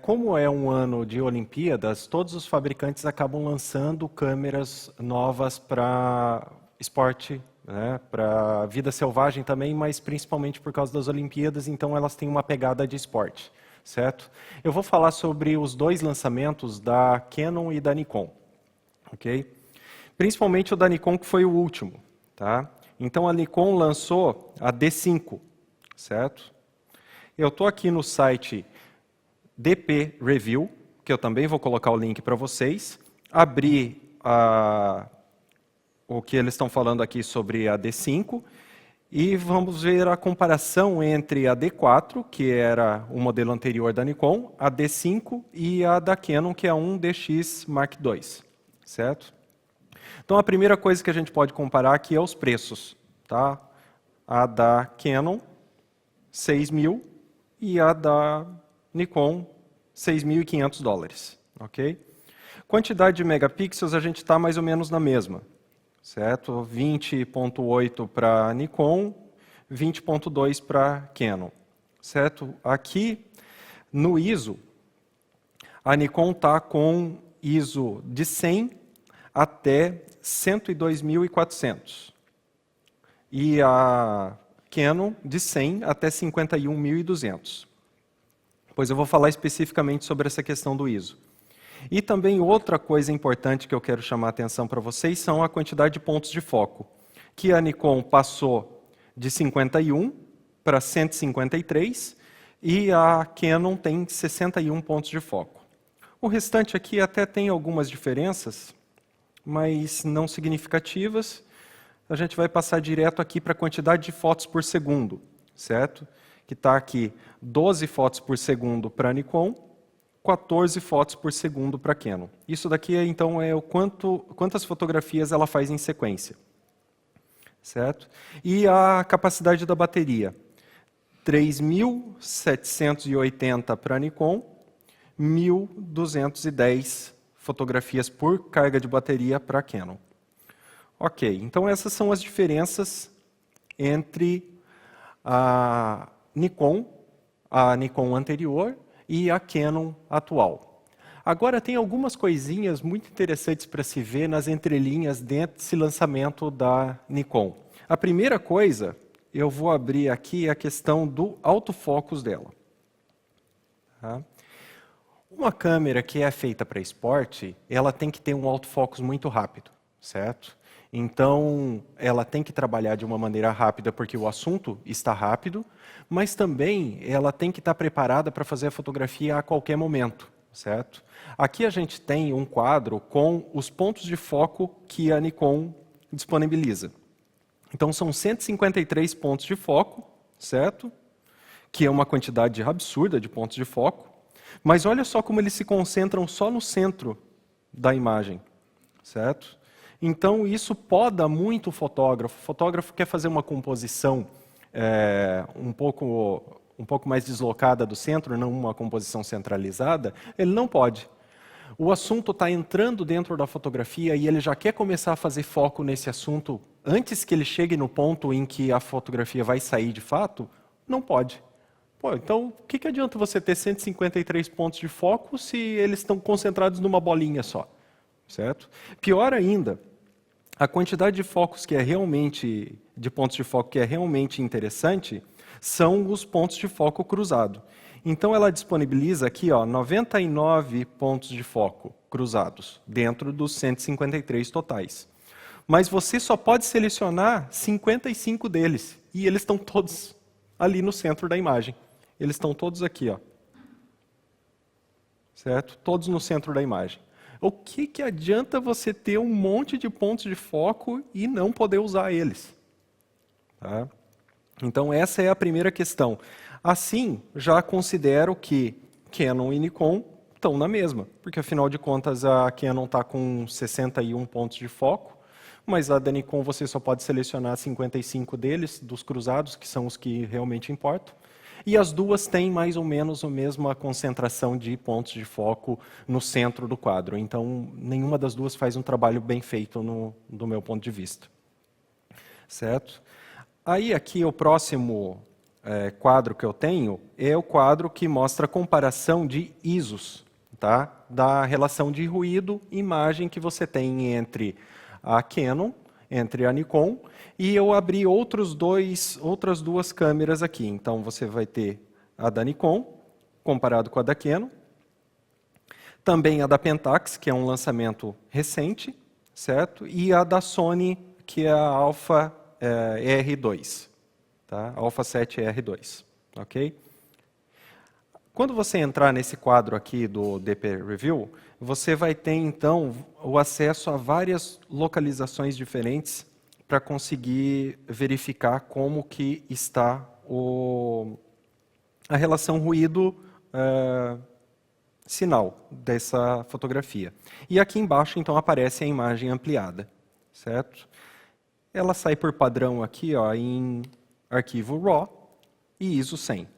como é um ano de Olimpíadas, todos os fabricantes acabam lançando câmeras novas para esporte, né, para vida selvagem também, mas principalmente por causa das Olimpíadas, então elas têm uma pegada de esporte, certo? Eu vou falar sobre os dois lançamentos da Canon e da Nikon, ok? Principalmente o da Nikon, que foi o último, tá? Então a Nikon lançou a D5, certo? Eu estou aqui no site DP Review, que eu também vou colocar o link para vocês, abri o que eles estão falando aqui sobre a D5, e vamos ver a comparação entre a D4, que era o modelo anterior da Nikon, a D5 e a da Canon, que é a 1DX Mark II, certo? Então a primeira coisa que a gente pode comparar aqui é os preços, tá? A da Canon, 6.000, e a da Nikon, $6.500, ok? Quantidade de megapixels a gente está mais ou menos na mesma, certo? 20.8 para Nikon, 20.2 para Canon, certo? Aqui no ISO, a Nikon está com ISO de 100 até 102.400 e a Canon de 100 até 51.200. Pois eu vou falar especificamente sobre essa questão do ISO. E também outra coisa importante que eu quero chamar a atenção para vocês são a quantidade de pontos de foco, que a Nikon passou de 51 para 153 e a Canon tem 61 pontos de foco. O restante aqui até tem algumas diferenças, mas não significativas. A gente vai passar direto aqui para a quantidade de fotos por segundo, certo? Que está aqui 12 fotos por segundo para a Nikon, 14 fotos por segundo para a Canon. Isso daqui, então, é o quantas fotografias ela faz em sequência, certo? E a capacidade da bateria, 3.780 para a Nikon, 1.210 fotografias por carga de bateria para a Canon. Ok, então essas são as diferenças entre a Nikon anterior e a Canon atual. Agora tem algumas coisinhas muito interessantes para se ver nas entrelinhas desse lançamento da Nikon. A primeira coisa, eu vou abrir aqui a questão do autofocus dela. Tá? Uma câmera que é feita para esporte, ela tem que ter um autofocus muito rápido, certo? Então, ela tem que trabalhar de uma maneira rápida porque o assunto está rápido, mas também ela tem que estar preparada para fazer a fotografia a qualquer momento, certo? Aqui a gente tem um quadro com os pontos de foco que a Nikon disponibiliza. Então, são 153 pontos de foco, certo? Que é uma quantidade absurda de pontos de foco. Mas olha só como eles se concentram só no centro da imagem, certo? Então, isso poda muito o fotógrafo. O fotógrafo quer fazer uma composição um pouco mais deslocada do centro, não uma composição centralizada, ele não pode. O assunto está entrando dentro da fotografia e ele já quer começar a fazer foco nesse assunto antes que ele chegue no ponto em que a fotografia vai sair de fato, não pode. Pô, então, o que adianta você ter 153 pontos de foco se eles estão concentrados numa bolinha só? Certo? Pior ainda, a quantidade de focos que é realmente, de pontos de foco que é realmente interessante são os pontos de foco cruzado. Então ela disponibiliza aqui 99 pontos de foco cruzados, dentro dos 153 totais. Mas você só pode selecionar 55 deles, e eles estão todos ali no centro da imagem. Eles estão todos aqui, certo? Todos no centro da imagem. O que adianta você ter um monte de pontos de foco e não poder usar eles? Tá? Então, essa é a primeira questão. Assim, já considero que Canon e Nikon estão na mesma, porque, afinal de contas, a Canon está com 61 pontos de foco, mas a da Nikon você só pode selecionar 55 deles, dos cruzados, que são os que realmente importam. E as duas têm mais ou menos a mesma concentração de pontos de foco no centro do quadro. Então, nenhuma das duas faz um trabalho bem feito do meu ponto de vista. Certo? Aí, aqui, o próximo quadro que eu tenho é o quadro que mostra a comparação de ISOs, tá? Da relação de ruído e imagem que você tem entre a Canon, entre a Nikon, e eu abri outras duas câmeras aqui. Então, você vai ter a da Nikon, comparado com a da Canon, também a da Pentax, que é um lançamento recente, certo? E a da Sony, que é a Alpha R2, tá? Alpha 7 R2, ok? Quando você entrar nesse quadro aqui do DP Review, você vai ter, então, o acesso a várias localizações diferentes para conseguir verificar como que está a relação ruído-sinal dessa fotografia. E aqui embaixo, então, aparece a imagem ampliada, certo? Ela sai por padrão aqui, ó, em arquivo RAW e ISO 100.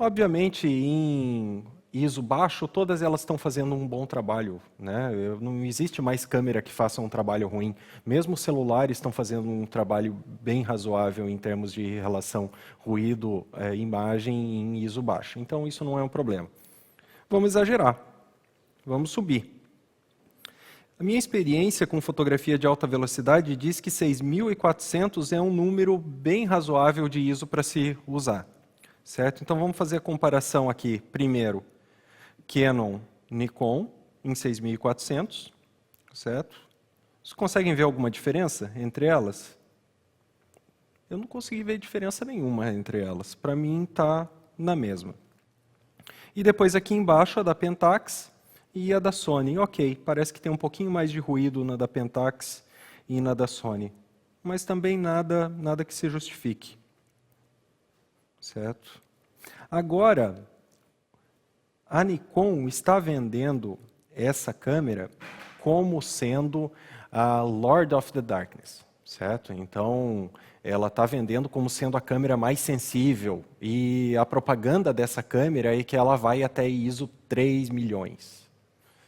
Obviamente, em ISO baixo, todas elas estão fazendo um bom trabalho, né? Não existe mais câmera que faça um trabalho ruim. Mesmo os celulares estão fazendo um trabalho bem razoável em termos de relação ruído-imagem em ISO baixo. Então, isso não é um problema. Vamos exagerar. Vamos subir. A minha experiência com fotografia de alta velocidade diz que 6.400 é um número bem razoável de ISO para se usar. Certo? Então, vamos fazer a comparação aqui. Primeiro, Canon, Nikon, em 6.400. Certo? Vocês conseguem ver alguma diferença entre elas? Eu não consegui ver diferença nenhuma entre elas. Para mim, está na mesma. E depois, aqui embaixo, a da Pentax e a da Sony. Ok, parece que tem um pouquinho mais de ruído na da Pentax e na da Sony. Mas também nada que se justifique. Certo? Agora, a Nikon está vendendo essa câmera como sendo a Lord of the Darkness, certo? Então, ela está vendendo como sendo a câmera mais sensível e a propaganda dessa câmera é que ela vai até ISO 3 milhões.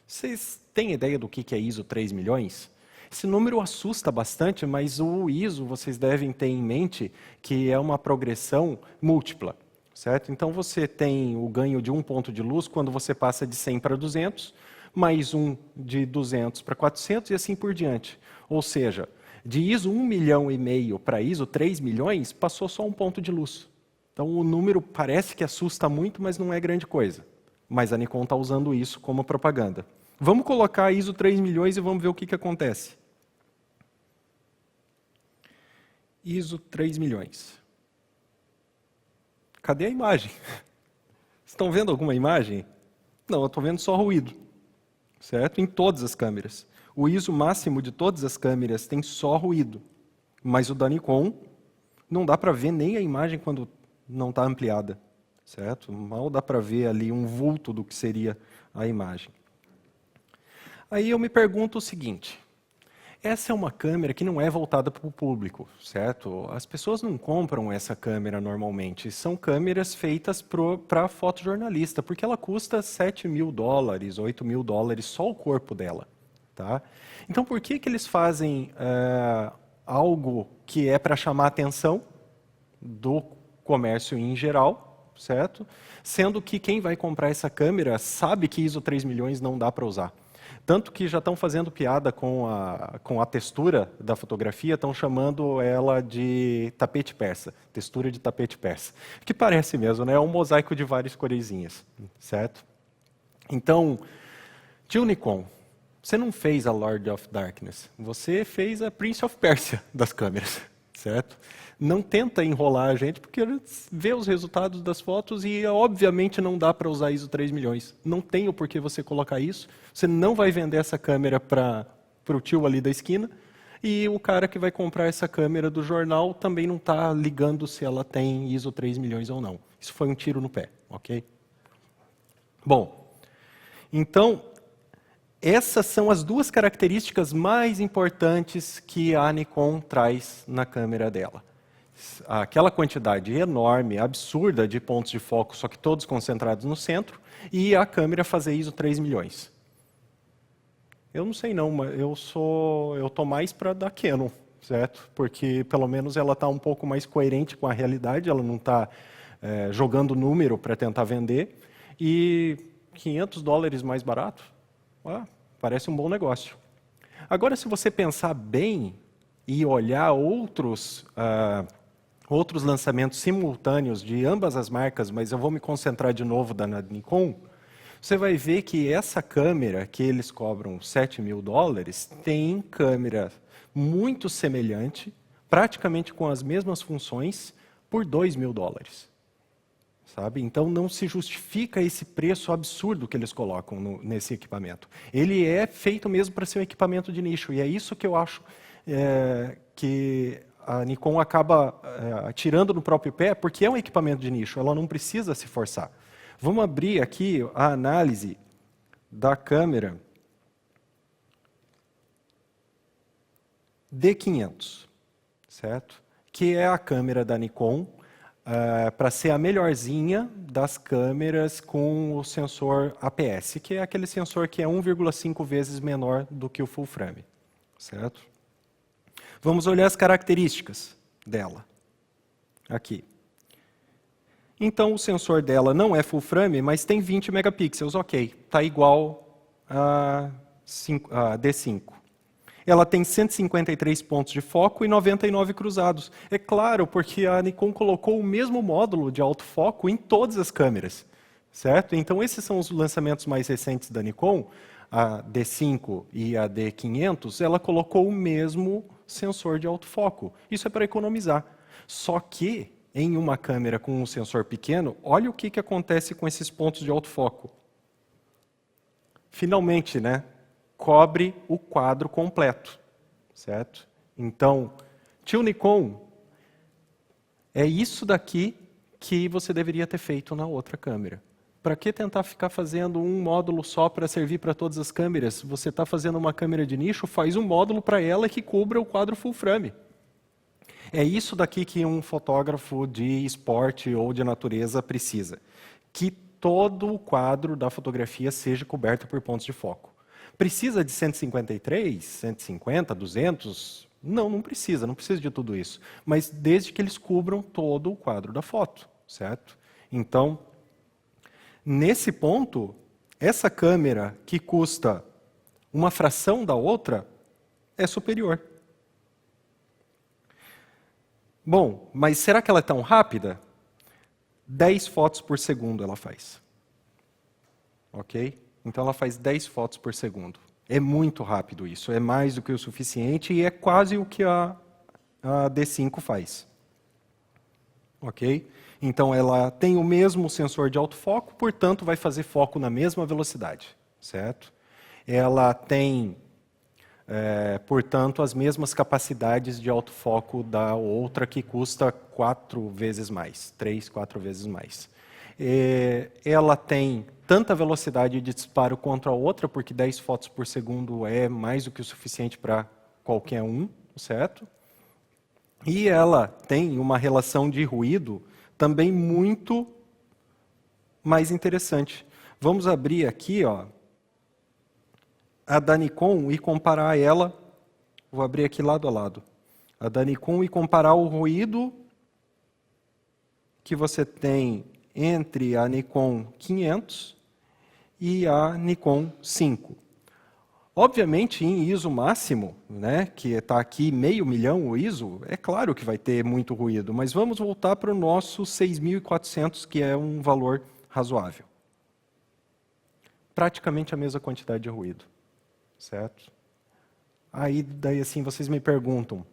Vocês têm ideia do que é ISO 3 milhões? Esse número assusta bastante, mas o ISO, vocês devem ter em mente que é uma progressão múltipla, certo? Então, você tem o ganho de um ponto de luz quando você passa de 100 para 200, mais um de 200 para 400 e assim por diante. Ou seja, de ISO 1,5 milhão para ISO 3 milhões, passou só um ponto de luz. Então, o número parece que assusta muito, mas não é grande coisa. Mas a Nikon está usando isso como propaganda. Vamos colocar ISO 3 milhões e vamos ver o que acontece. ISO 3 milhões. Cadê a imagem? Estão vendo alguma imagem? Não, eu estou vendo só ruído. Certo? Em todas as câmeras. O ISO máximo de todas as câmeras tem só ruído. Mas o da Nikon não dá para ver nem a imagem quando não está ampliada. Certo? Mal dá para ver ali um vulto do que seria a imagem. Aí eu me pergunto o seguinte. Essa é uma câmera que não é voltada para o público, certo? As pessoas não compram essa câmera normalmente. São câmeras feitas para fotojornalista, porque ela custa $7.000, $8.000, só o corpo dela. Tá? Então, por que eles fazem algo que é para chamar a atenção do comércio em geral, certo? Sendo que quem vai comprar essa câmera sabe que ISO 3 milhões não dá para usar. Tanto que já estão fazendo piada com a textura da fotografia, estão chamando ela de tapete persa, textura de tapete persa. Que parece mesmo, né? É um mosaico de várias coresinhas, certo? Então, tio Nikon, você não fez a Lord of Darkness, você fez a Prince of Persia das câmeras, certo? Não tenta enrolar a gente, porque vê os resultados das fotos e, obviamente, não dá para usar ISO 3 milhões. Não tem o porquê você colocar isso. Você não vai vender essa câmera para o tio ali da esquina. E o cara que vai comprar essa câmera do jornal também não está ligando se ela tem ISO 3 milhões ou não. Isso foi um tiro no pé, ok? Bom, então, essas são as duas características mais importantes que a Nikon traz na câmera dela. Aquela quantidade enorme, absurda de pontos de foco, só que todos concentrados no centro, e a câmera fazer ISO 3 milhões. Eu não sei não, mas eu tô mais para da Canon, certo? Porque pelo menos ela está um pouco mais coerente com a realidade, ela não está jogando número para tentar vender. E $500 mais barato, parece um bom negócio. Agora, se você pensar bem e olhar outros lançamentos simultâneos de ambas as marcas, mas eu vou me concentrar de novo na Nikon, você vai ver que essa câmera, que eles cobram $7.000, tem câmera muito semelhante, praticamente com as mesmas funções, por $2.000. Sabe? Então, não se justifica esse preço absurdo que eles colocam nesse equipamento. Ele é feito mesmo para ser um equipamento de nicho, e é isso que eu acho que a Nikon acaba atirando no próprio pé, porque é um equipamento de nicho, ela não precisa se forçar. Vamos abrir aqui a análise da câmera D500, certo? Que é a câmera da Nikon, para ser a melhorzinha das câmeras com o sensor APS, que é aquele sensor que é 1,5 vezes menor do que o full frame, certo? Vamos olhar as características dela, aqui. Então, o sensor dela não é full frame, mas tem 20 megapixels, ok, está igual a D5. Ela tem 153 pontos de foco e 99 cruzados. É claro, porque a Nikon colocou o mesmo módulo de autofoco em todas as câmeras, certo? Então, esses são os lançamentos mais recentes da Nikon, a D5 e a D500, ela colocou o mesmo sensor de autofoco. Isso é para economizar. Só que, em uma câmera com um sensor pequeno, olha o que acontece com esses pontos de autofoco. Finalmente, né? Cobre o quadro completo, certo? Então, tio Nikon, é isso daqui que você deveria ter feito na outra câmera. Para que tentar ficar fazendo um módulo só para servir para todas as câmeras? Você está fazendo uma câmera de nicho, faz um módulo para ela que cubra o quadro full frame. É isso daqui que um fotógrafo de esporte ou de natureza precisa. Que todo o quadro da fotografia seja coberto por pontos de foco. Precisa de 153, 150, 200? Não precisa, não precisa de tudo isso. Mas desde que eles cubram todo o quadro da foto, certo? Então, nesse ponto, essa câmera que custa uma fração da outra é superior. Bom, mas será que ela é tão rápida? 10 fotos por segundo ela faz. Ok? Então ela faz 10 fotos por segundo. É muito rápido isso, é mais do que o suficiente e é quase o que a D5 faz. Ok? Então ela tem o mesmo sensor de autofoco, portanto vai fazer foco na mesma velocidade, certo? Ela tem, portanto, as mesmas capacidades de autofoco da outra que custa 4 vezes mais, 3, 4 vezes mais. Ela tem tanta velocidade de disparo quanto a outra, porque 10 fotos por segundo é mais do que o suficiente para qualquer um, certo? E ela tem uma relação de ruído também muito mais interessante. Vamos abrir aqui, a da Nikon e comparar ela, vou abrir aqui lado a lado, a da Nikon e comparar o ruído que você tem entre a Nikon 500 e a Nikon 5. Obviamente, em ISO máximo, né, que está aqui 500 mil o ISO, é claro que vai ter muito ruído, mas vamos voltar para o nosso 6.400, que é um valor razoável. Praticamente a mesma quantidade de ruído, certo? Aí, daí assim, vocês me perguntam,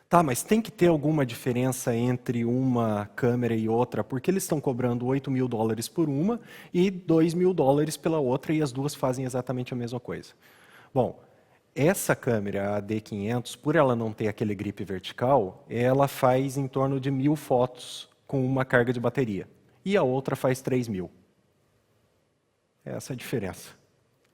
tá, mas tem que ter alguma diferença entre uma câmera e outra, porque eles estão cobrando $8.000 por uma e $2.000 pela outra, e as duas fazem exatamente a mesma coisa. Bom, essa câmera, a D500, por ela não ter aquele grip vertical, ela faz em torno de 1.000 fotos com uma carga de bateria, e a outra faz 3.000. Essa é a diferença.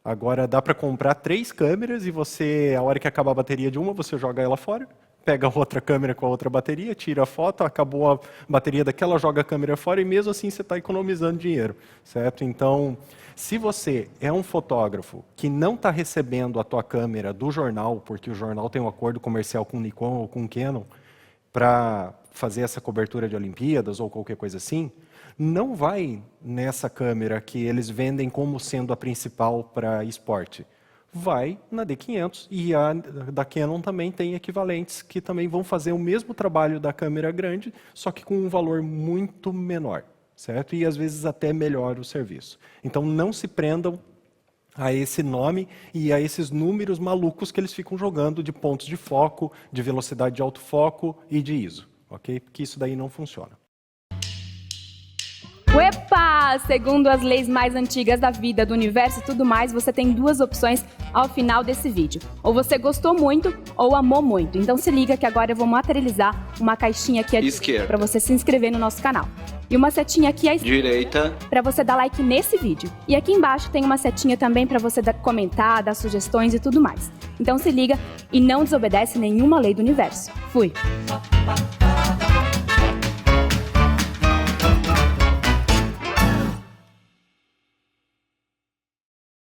Agora, dá para comprar 3 câmeras e você, a hora que acabar a bateria de uma, você joga ela fora, pega outra câmera com a outra bateria, tira a foto, acabou a bateria daquela, joga a câmera fora e mesmo assim você está economizando dinheiro, certo? Então, se você é um fotógrafo que não está recebendo a tua câmera do jornal, porque o jornal tem um acordo comercial com o Nikon ou com o Canon para fazer essa cobertura de Olimpíadas ou qualquer coisa assim, não vai nessa câmera que eles vendem como sendo a principal para esporte. Vai na D500 e a da Canon também tem equivalentes que também vão fazer o mesmo trabalho da câmera grande, só que com um valor muito menor, certo? E às vezes até melhor o serviço. Então não se prendam a esse nome e a esses números malucos que eles ficam jogando de pontos de foco, de velocidade de autofoco e de ISO, ok? Porque isso daí não funciona. Uepa! Segundo as leis mais antigas da vida, do universo e tudo mais, você tem duas opções ao final desse vídeo. Ou você gostou muito, ou amou muito. Então se liga que agora eu vou materializar uma caixinha aqui à esquerda para você se inscrever no nosso canal. E uma setinha aqui à direita para você dar like nesse vídeo. E aqui embaixo tem uma setinha também para você comentar, dar sugestões e tudo mais. Então se liga e não desobedece nenhuma lei do universo. Fui!